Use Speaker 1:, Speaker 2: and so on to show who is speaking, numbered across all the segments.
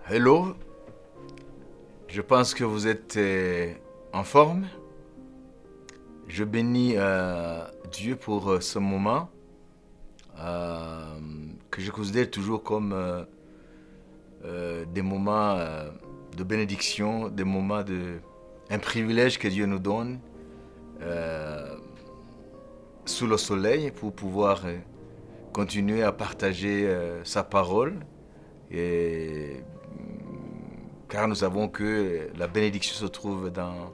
Speaker 1: Hello, je pense que vous êtes en forme. Je bénis Dieu pour ce moment euh, que je considère toujours comme des moments de bénédiction, des moments un privilège que Dieu nous donne euh, sous le soleil pour pouvoir continuer à partager sa parole. Et, car nous savons que la bénédiction se trouve dans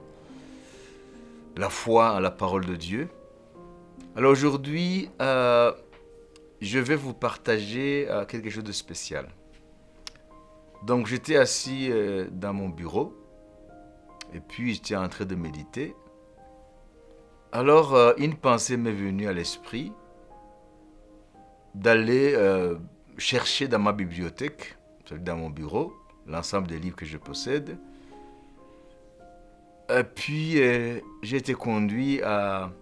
Speaker 1: la foi en la parole de Dieu. Alors aujourd'hui, je vais vous partager quelque chose de spécial. Donc j'étais assis dans mon bureau et puis j'étais en train de méditer. Alors une pensée m'est venue à l'esprit d'aller chercher dans ma bibliothèque, dans mon bureau, l'ensemble des livres que je possède. Et puis j'ai été conduit à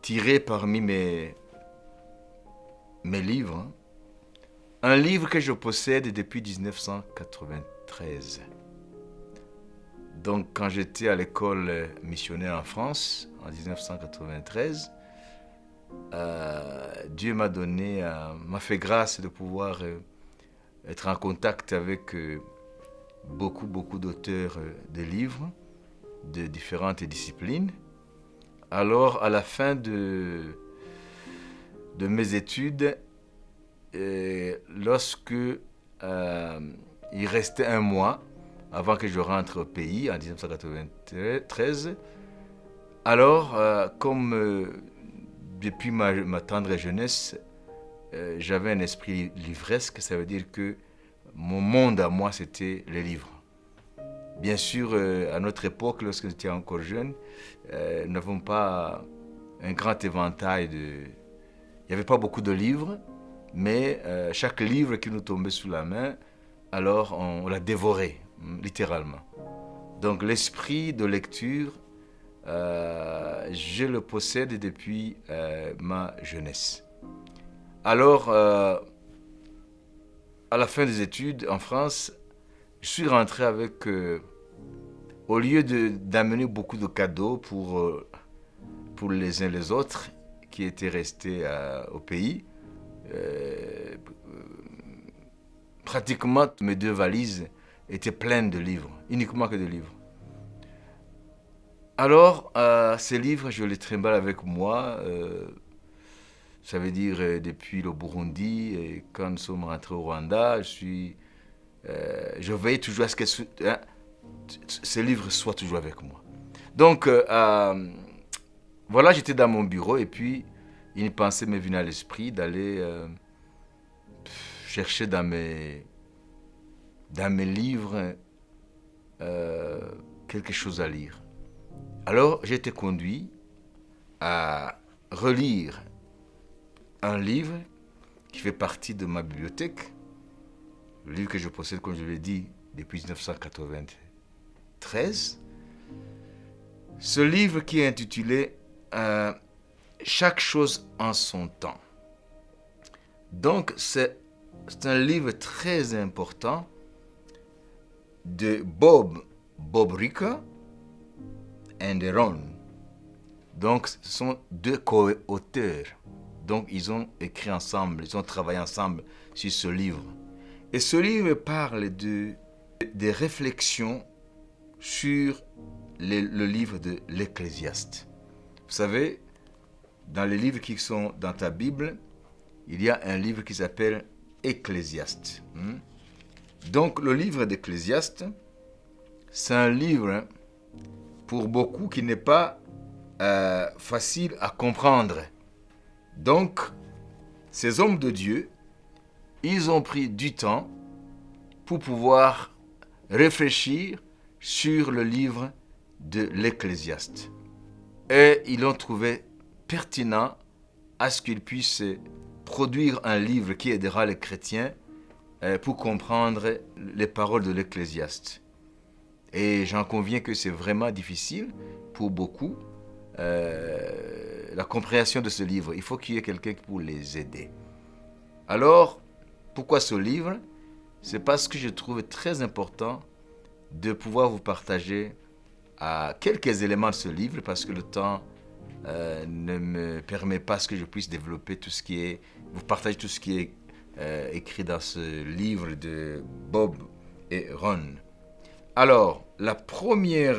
Speaker 1: tirer parmi mes livres un livre que je possède depuis 1993. Donc quand j'étais à l'école missionnaire en France en 1993, Dieu m'a fait grâce de pouvoir être en contact avec beaucoup d'auteurs de livres de différentes disciplines. Alors, à la fin de mes études, lorsque il restait un mois avant que je rentre au pays en 1993, alors, comme depuis ma tendre jeunesse, j'avais un esprit livresque, ça veut dire que mon monde à moi, c'était les livres. Bien sûr, à notre époque, lorsque j'étais encore jeune, nous n'avons pas un grand éventail de... Il n'y avait pas beaucoup de livres, mais chaque livre qui nous tombait sous la main, alors on l'a dévoré, littéralement. Donc l'esprit de lecture, je le possède depuis ma jeunesse. Alors, à la fin des études en France, je suis rentré avec, au lieu d'amener beaucoup de cadeaux pour les uns les autres qui étaient restés au pays, euh, pratiquement mes deux valises étaient pleines de livres, uniquement que de livres. Alors, ces livres, je les trimballe avec moi, ça veut dire depuis le Burundi, et quand nous sommes rentrés au Rwanda, je veille toujours à ce que ces livres soient toujours avec moi. Donc, voilà, j'étais dans mon bureau et puis une pensée m'est venue à l'esprit d'aller chercher dans mes livres quelque chose à lire. Alors, j'ai été conduit à relire un livre qui fait partie de ma bibliothèque, le livre que je possède, comme je l'ai dit, depuis 1993. Ce livre qui est intitulé Chaque chose en son temps. Donc, c'est un livre très important de Bob Ricker et Ron. Donc, ce sont deux co-auteurs. Donc, ils ont écrit ensemble, ils ont travaillé ensemble sur ce livre. Et ce livre parle des réflexions sur le livre de l'Ecclésiaste. Vous savez, dans les livres qui sont dans ta Bible, il y a un livre qui s'appelle Ecclésiaste. Donc, le livre d'Ecclésiaste, c'est un livre pour beaucoup qui n'est pas facile à comprendre. Donc, ces hommes de Dieu, ils ont pris du temps pour pouvoir réfléchir sur le livre de l'Ecclésiaste. Et ils l'ont trouvé pertinent à ce qu'ils puissent produire un livre qui aidera les chrétiens pour comprendre les paroles de l'Ecclésiaste. Et j'en conviens que c'est vraiment difficile pour beaucoup, la compréhension de ce livre. Il faut qu'il y ait quelqu'un pour les aider. Alors, pourquoi ce livre? c'est parce que je trouve très important de pouvoir vous partager quelques éléments de ce livre, parce que le temps ne me permet pas que je puisse développer tout ce qui est, vous partager tout ce qui est écrit dans ce livre de Bob et Ron. Alors, la première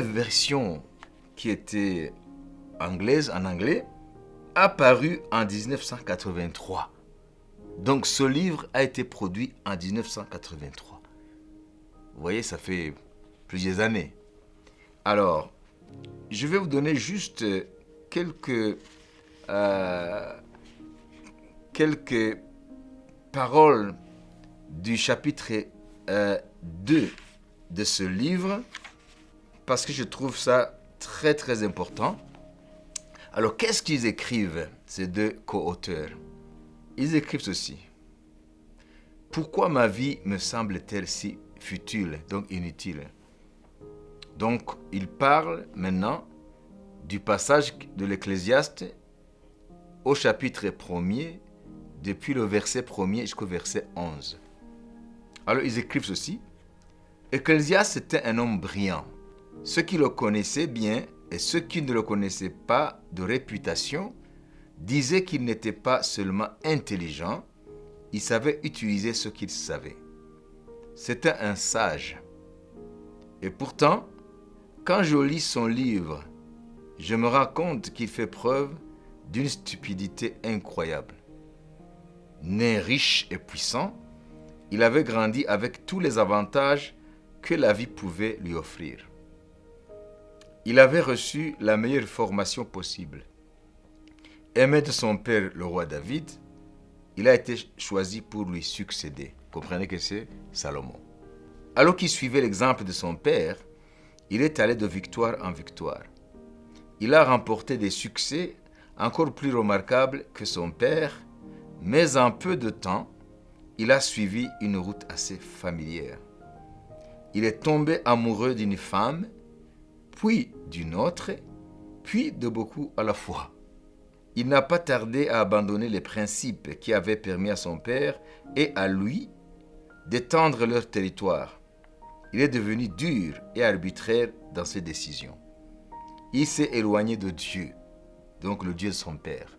Speaker 1: version qui était en anglais, apparu en 1983. Donc ce livre a été produit en 1983. Vous voyez, ça fait plusieurs années. Alors, je vais vous donner juste quelques paroles du chapitre 2 de ce livre, parce que je trouve ça très très important. Alors, qu'est-ce qu'ils écrivent, ces deux co-auteurs? Ils écrivent ceci. Pourquoi ma vie me semble-t-elle si futile, donc inutile? Donc, ils parlent maintenant du passage de l'Ecclésiaste au chapitre 1er, depuis le verset 1er jusqu'au verset 11. Alors, ils écrivent ceci. Ecclésiaste était un homme brillant. Ceux qui le connaissaient bien et ceux qui ne le connaissaient pas de réputation disaient qu'il n'était pas seulement intelligent, il savait utiliser ce qu'il savait. C'était un sage. Et pourtant, quand je lis son livre, je me rends compte qu'il fait preuve d'une stupidité incroyable. Né riche et puissant, il avait grandi avec tous les avantages que la vie pouvait lui offrir. Il avait reçu la meilleure formation possible. Aimé de son père, le roi David, il a été choisi pour lui succéder. Comprenez que c'est Salomon. Alors qu'il suivait l'exemple de son père, il est allé de victoire en victoire. Il a remporté des succès encore plus remarquables que son père, mais en peu de temps, il a suivi une route assez familière. Il est tombé amoureux d'une femme, puis d'une autre, puis de beaucoup à la fois. Il n'a pas tardé à abandonner les principes qui avaient permis à son père et à lui d'étendre leur territoire. Il est devenu dur et arbitraire dans ses décisions. Il s'est éloigné de Dieu, donc le Dieu de son père.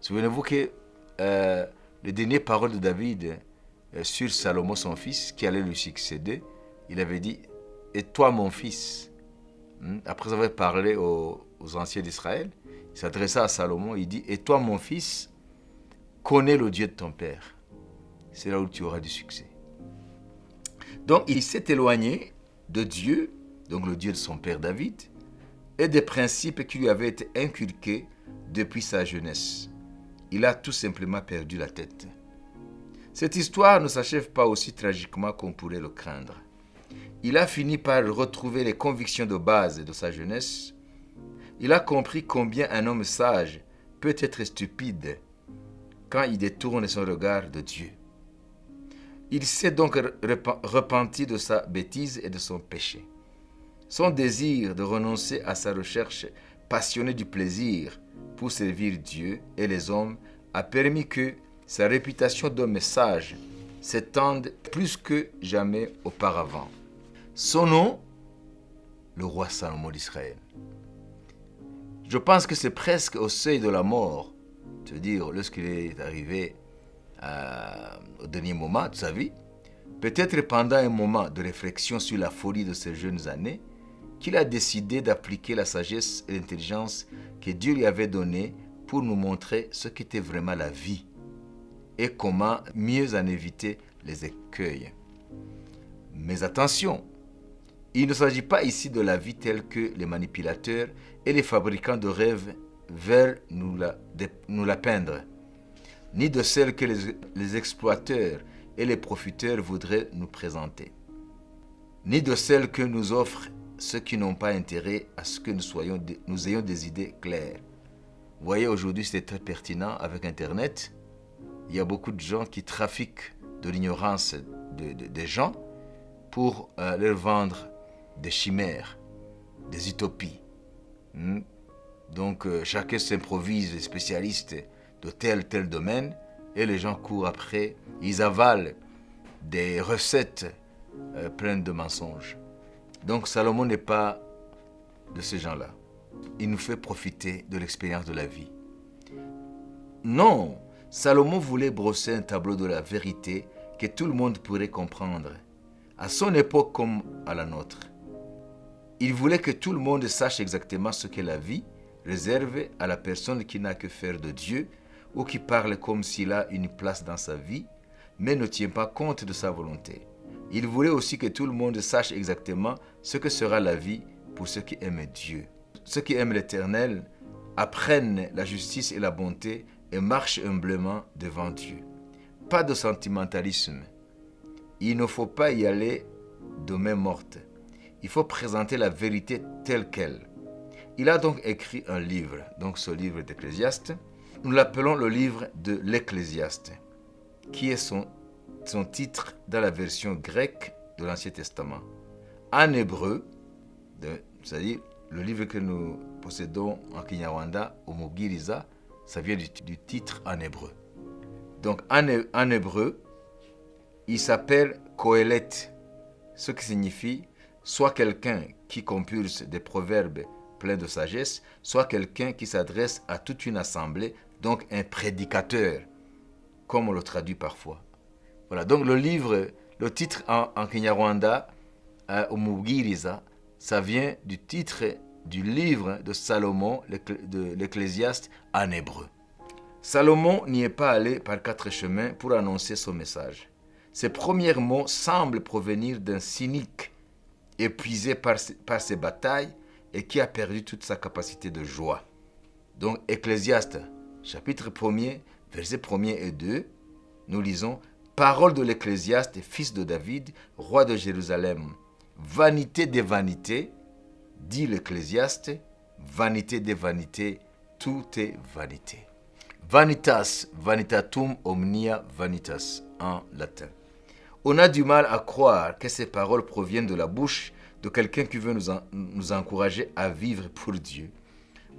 Speaker 1: Souvenez-vous que les dernières paroles de David sur Salomon, son fils, qui allait lui succéder, il avait dit « Et toi, mon fils ?» Après avoir parlé aux anciens d'Israël, il s'adressa à Salomon, il dit « Et toi, mon fils, connais le Dieu de ton père. C'est là où tu auras du succès. » Donc, il s'est éloigné de Dieu, donc le Dieu de son père David, et des principes qui lui avaient été inculqués depuis sa jeunesse. Il a tout simplement perdu la tête. Cette histoire ne s'achève pas aussi tragiquement qu'on pourrait le craindre. Il a fini par retrouver les convictions de base de sa jeunesse. Il a compris combien un homme sage peut être stupide quand il détourne son regard de Dieu. Il s'est donc repenti de sa bêtise et de son péché. Son désir de renoncer à sa recherche passionnée du plaisir pour servir Dieu et les hommes a permis que sa réputation d'homme sage s'étende plus que jamais auparavant. Son nom, le roi Salomon d'Israël. Je pense que c'est presque au seuil de la mort, c'est-à-dire lorsqu'il est arrivé au dernier moment de sa vie, peut-être pendant un moment de réflexion sur la folie de ses jeunes années, qu'il a décidé d'appliquer la sagesse et l'intelligence que Dieu lui avait donnée pour nous montrer ce qu'était vraiment la vie et comment mieux en éviter les écueils. Mais attention, il ne s'agit pas ici de la vie telle que les manipulateurs et les fabricants de rêves veulent nous la peindre, ni de celle que les exploiteurs et les profiteurs voudraient nous présenter, ni de celle que nous offrent ceux qui n'ont pas intérêt à ce que nous ayons des idées claires. Vous voyez, aujourd'hui, c'est très pertinent avec Internet. Il y a beaucoup de gens qui trafiquent de l'ignorance des gens pour leur vendre des chimères, des utopies. Donc, chacun s'improvise spécialiste de tel domaine et les gens courent après, ils avalent des recettes pleines de mensonges. Donc Salomon n'est pas de ces gens-là. Il nous fait profiter de l'expérience de la vie. Non, Salomon voulait brosser un tableau de la vérité que tout le monde pourrait comprendre, à son époque comme à la nôtre. Il voulait que tout le monde sache exactement ce qu'est la vie, réservée à la personne qui n'a que faire de Dieu ou qui parle comme s'il a une place dans sa vie, mais ne tient pas compte de sa volonté. Il voulait aussi que tout le monde sache exactement ce que sera la vie pour ceux qui aiment Dieu. Ceux qui aiment l'Éternel apprennent la justice et la bonté et marchent humblement devant Dieu. Pas de sentimentalisme. Il ne faut pas y aller de main morte. Il faut présenter la vérité telle qu'elle. Il a donc écrit un livre, donc ce livre d'Ecclésiaste. Nous l'appelons le livre de l'Ecclésiaste, qui est son titre dans la version grecque de l'Ancien Testament. En hébreu, c'est-à-dire le livre que nous possédons en Kinyarwanda, Umubwiriza, ça vient du titre en hébreu. Donc en hébreu, il s'appelle Kohelet, ce qui signifie soit quelqu'un qui compulse des proverbes pleins de sagesse, soit quelqu'un qui s'adresse à toute une assemblée, donc un prédicateur, comme on le traduit parfois. Voilà, donc le titre en Kinyarwanda, Umubwiriza, ça vient du titre du livre de Salomon, de l'Ecclésiaste en hébreu. Salomon n'y est pas allé par 4 chemins pour annoncer son message. Ses premiers mots semblent provenir d'un cynique épuisé par ses batailles et qui a perdu toute sa capacité de joie. Donc Ecclésiaste, chapitre 1er, versets 1er et 2, nous lisons « Parole de l'Ecclésiaste, fils de David, roi de Jérusalem. Vanité des vanités, dit l'Ecclésiaste, vanité des vanités, tout est vanité. » Vanitas, vanitatum omnia vanitas, en latin. On a du mal à croire que ces paroles proviennent de la bouche de quelqu'un qui veut nous encourager à vivre pour Dieu.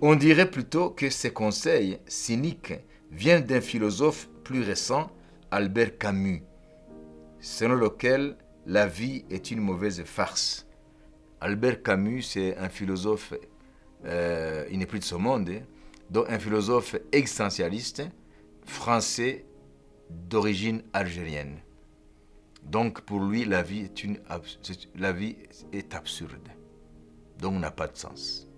Speaker 1: On dirait plutôt que ces conseils cyniques viennent d'un philosophe plus récent, Albert Camus, selon lequel la vie est une mauvaise farce. Albert Camus, c'est un philosophe, il n'est plus de ce monde, donc un philosophe existentialiste français d'origine algérienne. Donc pour lui, la vie est absurde, donc n'a pas de sens.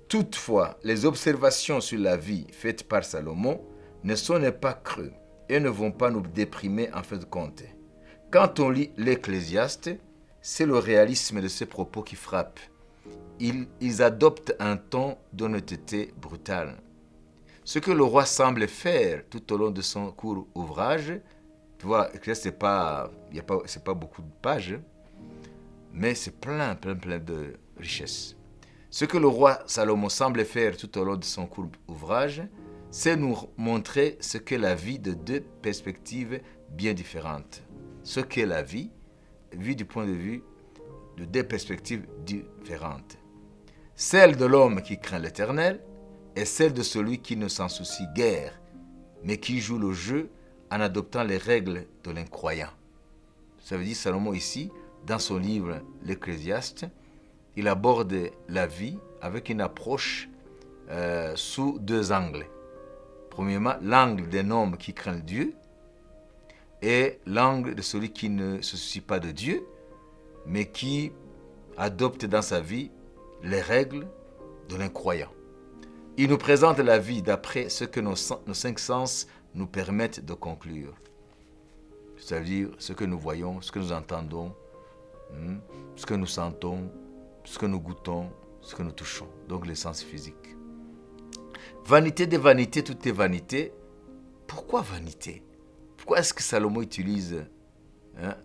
Speaker 1: Toutefois, les observations sur la vie faites par Salomon ne sont pas creuses et ne vont pas nous déprimer en fin de compte. Quand on lit l'Ecclésiaste, c'est le réalisme de ses propos qui frappe. Ils adoptent un ton d'honnêteté brutale. Ce que le roi semble faire tout au long de son court ouvrage, tu vois, c'est pas beaucoup de pages, mais c'est plein de richesses. Ce que le roi Salomon semble faire tout au long de son court ouvrage, c'est nous montrer ce qu'est la vie de 2 perspectives bien différentes. Ce qu'est la vie, vue du point de vue de 2 perspectives différentes. Celle de l'homme qui craint l'Éternel et celle de celui qui ne s'en soucie guère, mais qui joue le jeu en adoptant les règles de l'incroyant. Ça veut dire Salomon ici, dans son livre l'Ecclésiaste, il aborde la vie avec une approche sous 2 angles. Premièrement, l'angle d'un homme qui craint Dieu et l'angle de celui qui ne se soucie pas de Dieu, mais qui adopte dans sa vie les règles de l'incroyant. Il nous présente la vie d'après ce que nos 5 sens nous permettent de conclure. C'est-à-dire ce que nous voyons, ce que nous entendons, ce que nous sentons, ce que nous goûtons, ce que nous touchons. Donc les sens physiques. Vanité des vanités, tout est vanité. Pourquoi vanité? Pourquoi est-ce que Salomon utilise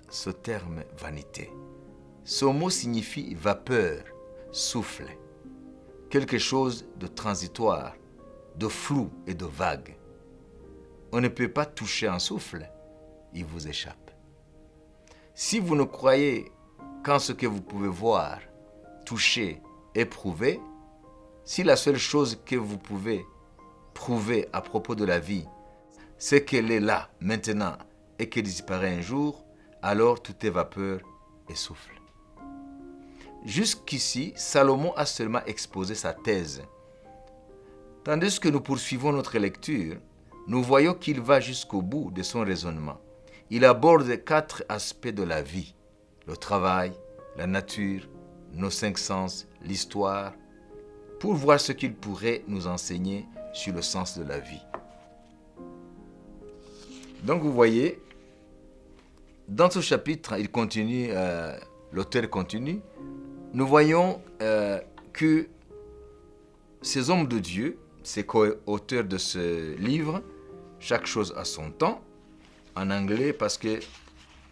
Speaker 1: ce terme vanité? Ce mot signifie vapeur, souffle, quelque chose de transitoire, de flou et de vague. On ne peut pas toucher un souffle, il vous échappe. Si vous ne croyez qu'en ce que vous pouvez voir, toucher, éprouver, si la seule chose que vous pouvez prouver à propos de la vie, c'est qu'elle est là, maintenant, et qu'elle disparaît un jour, alors tout est vapeur et souffle. Jusqu'ici, Salomon a seulement exposé sa thèse. Tandis que nous poursuivons notre lecture, nous voyons qu'il va jusqu'au bout de son raisonnement. Il aborde 4 aspects de la vie: le travail, la nature, nos 5 sens, l'histoire, pour voir ce qu'il pourrait nous enseigner sur le sens de la vie. Donc vous voyez, dans ce chapitre, l'auteur continue, nous voyons que ces hommes de Dieu, ces co-auteurs de ce livre, chaque chose a son temps, en anglais, parce que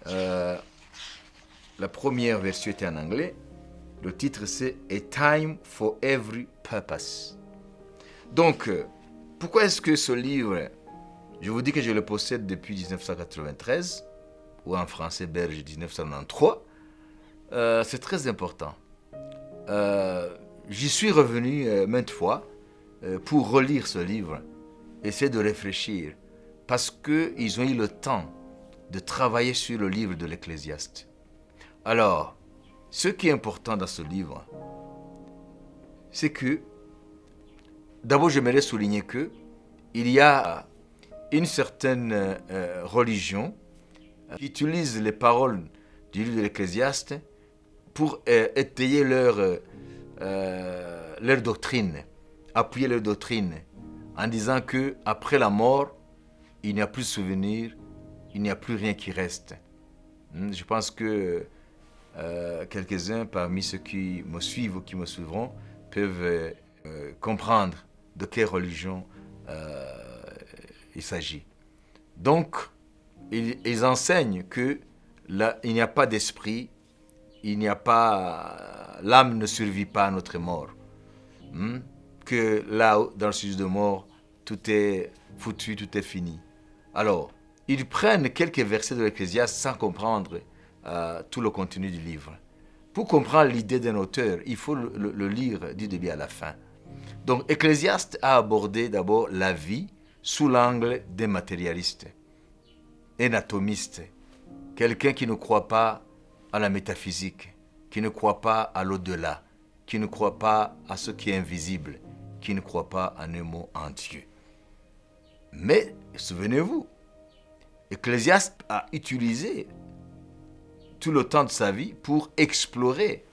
Speaker 1: la première version était en anglais. Le titre, c'est « A Time for Every Purpose ». Donc, pourquoi est-ce que ce livre, je vous dis que je le possède depuis 1993, ou en français belge 1993, c'est très important. J'y suis revenu maintes fois pour relire ce livre, essayer de réfléchir, parce qu'ils ont eu le temps de travailler sur le livre de l'Ecclésiaste. Alors, ce qui est important dans ce livre, c'est que, d'abord, j'aimerais souligner que il y a une certaine religion qui utilise les paroles du livre de l'Ecclésiaste pour étayer leur doctrine, appuyer leur doctrine, en disant que après la mort, il n'y a plus de souvenirs, il n'y a plus rien qui reste. Je pense que quelques-uns parmi ceux qui me suivent ou qui me suivront peuvent comprendre de quelle religion il s'agit. Donc, ils enseignent que il n'y a pas d'esprit, l'âme ne survit pas à notre mort. Que là, dans le sujet de mort, tout est foutu, tout est fini. Alors, ils prennent quelques versets de l'Ecclésiaste sans comprendre tout le contenu du livre. Pour comprendre l'idée d'un auteur, il faut le lire du début à la fin. Donc, Ecclésiaste a abordé d'abord la vie sous l'angle des matérialistes, un atomiste, quelqu'un qui ne croit pas à la métaphysique, qui ne croit pas à l'au-delà, qui ne croit pas à ce qui est invisible, qui ne croit pas en un mot, en Dieu. Mais, souvenez-vous, Ecclésiaste a utilisé tout le temps de sa vie pour explorer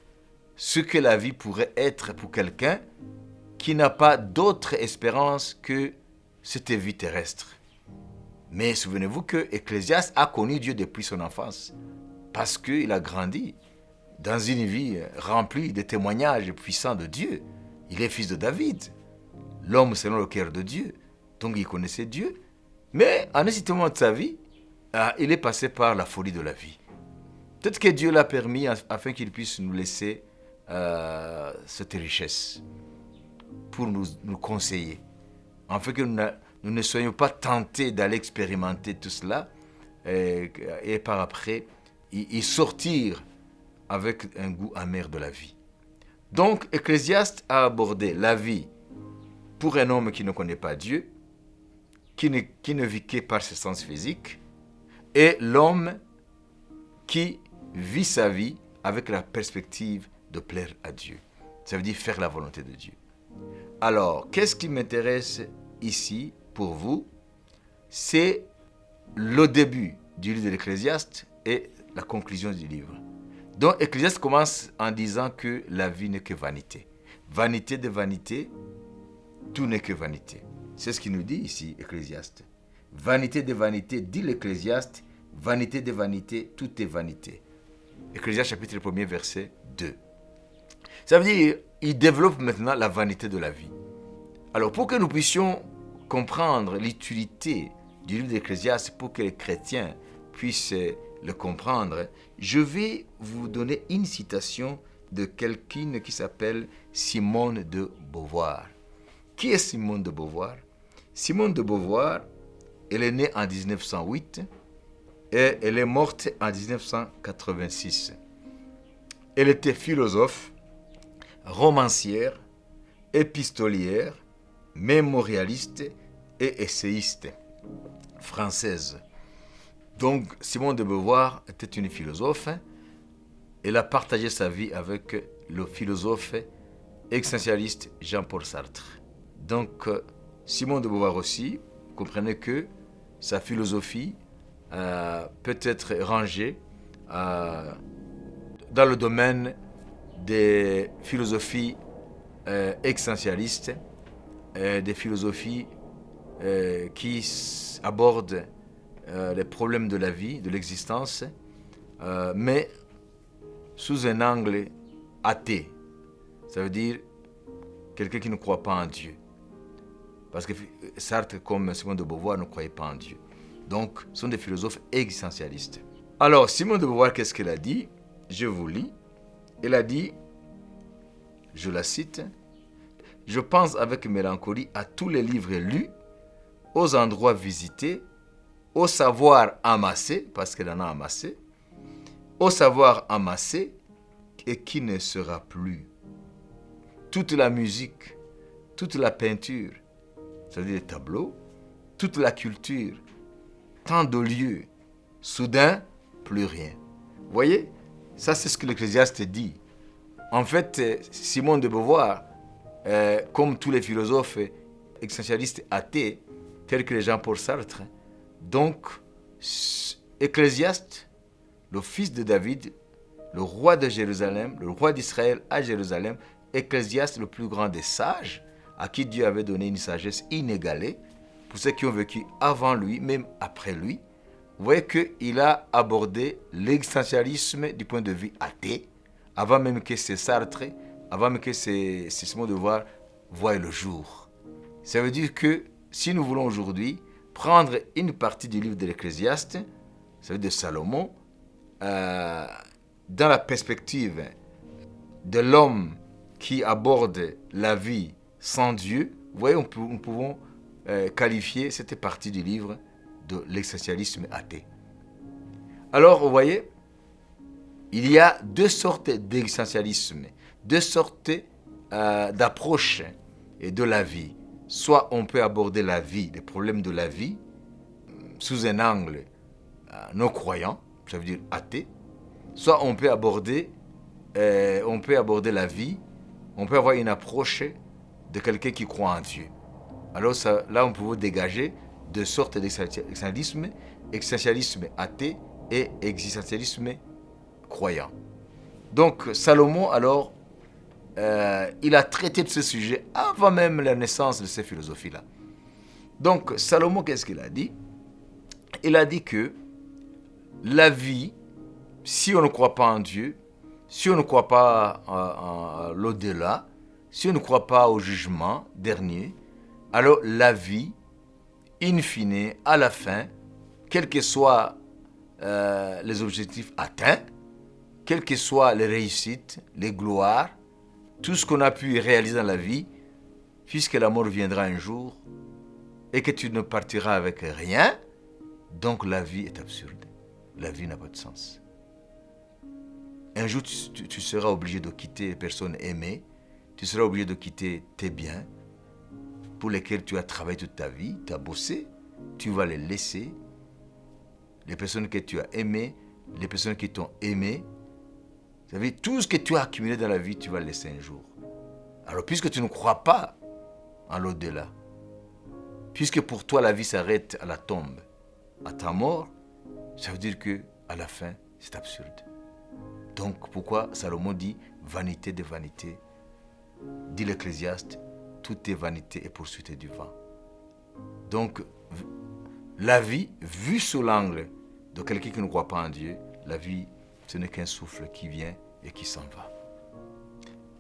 Speaker 1: ce que la vie pourrait être pour quelqu'un qui n'a pas d'autre espérance que cette vie terrestre. Mais souvenez-vous que Ecclésiaste a connu Dieu depuis son enfance, parce qu'il a grandi dans une vie remplie de témoignages puissants de Dieu. Il est fils de David, l'homme selon le cœur de Dieu. Donc il connaissait Dieu. Mais en un certain moment de sa vie, il est passé par la folie de la vie. Peut-être que Dieu l'a permis afin qu'il puisse nous laisser cette richesse pour nous conseiller, afin que nous ne soyons pas tentés d'aller expérimenter tout cela et par après y sortir avec un goût amer de la vie. Donc, Ecclésiaste a abordé la vie pour un homme qui ne connaît pas Dieu, qui ne vit que par ses sens physiques, et l'homme qui vit sa vie avec la perspective de plaire à Dieu. Ça veut dire faire la volonté de Dieu. Alors, qu'est-ce qui m'intéresse ici pour vous? C'est le début du livre de l'Ecclésiaste et la conclusion du livre. Donc, Ecclésiaste commence en disant que la vie n'est que vanité. Vanité de vanité, tout n'est que vanité. C'est ce qu'il nous dit ici, Ecclésiaste. Vanité de vanité, dit l'Ecclésiaste, vanité de vanité, tout est vanité. Ecclésiaste chapitre 1er, verset 2. Ça veut dire, il développe maintenant la vanité de la vie. Alors, pour que nous puissions comprendre l'utilité du livre d'Ecclésiaste, pour que les chrétiens puissent le comprendre, je vais vous donner une citation de quelqu'un qui s'appelle Simone de Beauvoir. Qui est Simone de Beauvoir? Simone de Beauvoir, elle est née en 1908 et elle est morte en 1986. Elle était philosophe, romancière, épistolière, mémorialiste et essayiste. française. Donc, Simone de Beauvoir était une philosophe. Elle a partagé sa vie avec le philosophe existentialiste Jean-Paul Sartre. Donc, Simone de Beauvoir aussi, comprenez que sa philosophie peut être rangée dans le domaine des philosophies existentialistes, des philosophies qui abordent les problèmes de la vie, de l'existence, mais sous un angle athée. Ça veut dire quelqu'un qui ne croit pas en Dieu. Parce que Sartre, comme Simone de Beauvoir, ne croyait pas en Dieu. Donc, ce sont des philosophes existentialistes. Alors, Simone de Beauvoir, qu'est-ce qu'elle a dit? Je vous lis. Elle a dit, je la cite, « Je pense avec mélancolie à tous les livres lus, aux endroits visités, au savoir amassé, parce qu'elle en a amassé, au savoir amassé, et qui ne sera plus. Toute la musique, toute la peinture, c'est-à-dire les tableaux, toute la culture, tant de lieux, soudain, plus rien. » Vous voyez, ça c'est ce que l'Ecclésiaste dit. En fait, Simone de Beauvoir, comme tous les philosophes existentialistes athées, tels que les Jean-Paul Sartre, donc, Ecclésiaste, le fils de David, le roi de Jérusalem, le roi d'Israël à Jérusalem, Ecclésiaste, le plus grand des sages, à qui Dieu avait donné une sagesse inégalée, pour ceux qui ont vécu avant lui, même après lui. Vous voyez qu'il a abordé l'existentialisme du point de vue athée, avant même que ces Sartre, avant même que ces Simone de Beauvoir voient le jour. Ça veut dire que si nous voulons aujourd'hui prendre une partie du livre de l'Ecclésiaste, ça veut dire de Salomon, dans la perspective de l'homme qui aborde la vie sans Dieu, vous voyez, nous pouvons qualifier cette partie du livre de l'existentialisme athée. Alors, vous voyez, il y a deux sortes d'existentialisme, deux sortes d'approches de la vie. Soit on peut aborder la vie, les problèmes de la vie, sous un angle non croyant, ça veut dire athée. Soit on peut aborder la vie, on peut avoir une approche de quelqu'un qui croit en Dieu. Alors là, on peut dégager deux sortes d'existentialisme, existentialisme athée et existentialisme croyant. Donc Salomon, alors, il a traité de ce sujet avant même la naissance de ces philosophies-là. Donc Salomon, qu'est-ce qu'il a dit? Il a dit que la vie, si on ne croit pas en Dieu, si on ne croit pas à l'au-delà, si on ne croit pas au jugement dernier, alors la vie, in fine, à la fin, quels que soient les objectifs atteints, quelles que soient les réussites, les gloires, tout ce qu'on a pu réaliser dans la vie, puisque la mort viendra un jour et que tu ne partiras avec rien, donc la vie est absurde. La vie n'a pas de sens. Un jour, tu seras obligé de quitter les personnes aimées, tu seras obligé de quitter tes biens pour lesquels tu as travaillé toute ta vie, tu as bossé, tu vas les laisser. Les personnes que tu as aimées, les personnes qui t'ont aimé, vous savez, tout ce que tu as accumulé dans la vie, tu vas le laisser un jour. Alors, puisque tu ne crois pas en l'au-delà, puisque pour toi la vie s'arrête à la tombe, à ta mort, ça veut dire que à la fin, c'est absurde. Donc, pourquoi Salomon dit vanité de vanité, dit l'Ecclésiaste, tout est vanité et poursuite du vent. Donc, la vie, vue sous l'angle de quelqu'un qui ne croit pas en Dieu, la vie, ce n'est qu'un souffle qui vient et qui s'en va.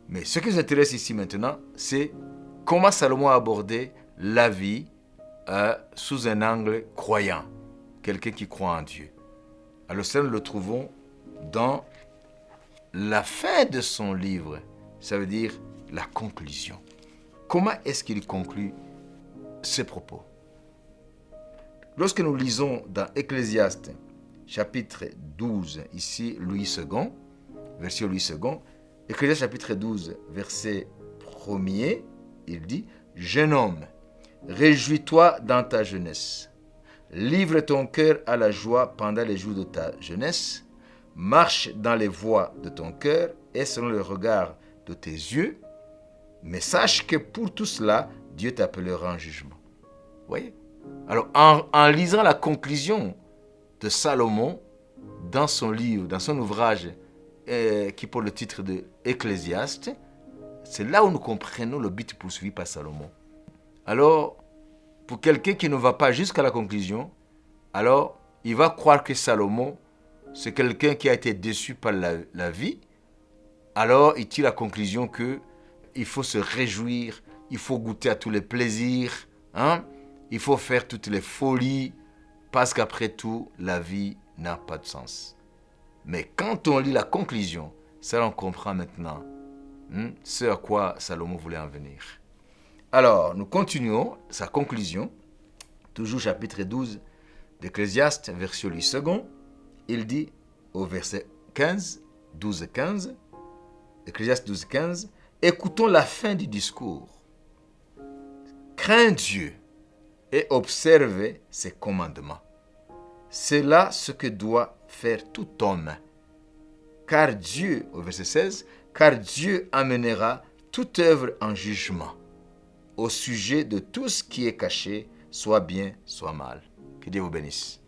Speaker 1: Mais ce qui nous intéresse ici maintenant, c'est comment Salomon a abordé la vie sous un angle croyant, quelqu'un qui croit en Dieu. Alors ça, nous le trouvons dans la fin de son livre, ça veut dire la conclusion. Comment est-ce qu'il conclut ses propos? Lorsque nous lisons dans Ecclésiaste, chapitre 12, ici Louis II, verset Louis II, Ecclésiaste chapitre 12, verset 1er, il dit « Jeune homme, réjouis-toi dans ta jeunesse, livre ton cœur à la joie pendant les jours de ta jeunesse, marche dans les voies de ton cœur et selon le regard de tes yeux, mais sache que pour tout cela, Dieu t'appellera en jugement. Vous voyez? Alors, en lisant la conclusion de Salomon dans son livre, dans son ouvrage qui porte le titre de Ecclésiaste, c'est là où nous comprenons le but poursuivi par Salomon. Alors, pour quelqu'un qui ne va pas jusqu'à la conclusion, alors il va croire que Salomon, c'est quelqu'un qui a été déçu par la vie. Alors, il tire la conclusion qu'il faut se réjouir, il faut goûter à tous les plaisirs, il faut faire toutes les folies, parce qu'après tout, la vie n'a pas de sens. Mais quand on lit la conclusion, ça on comprend maintenant ce à quoi Salomon voulait en venir. Alors, nous continuons sa conclusion, toujours chapitre 12 d'Ecclésiaste, verset 8 second. Il dit au verset 15, 12-15, Ecclésiaste 12-15, écoutons la fin du discours. Crains Dieu et observez ses commandements. C'est là ce que doit faire tout homme. Car Dieu, au verset 16, car Dieu amènera toute œuvre en jugement au sujet de tout ce qui est caché, soit bien, soit mal. Que Dieu vous bénisse.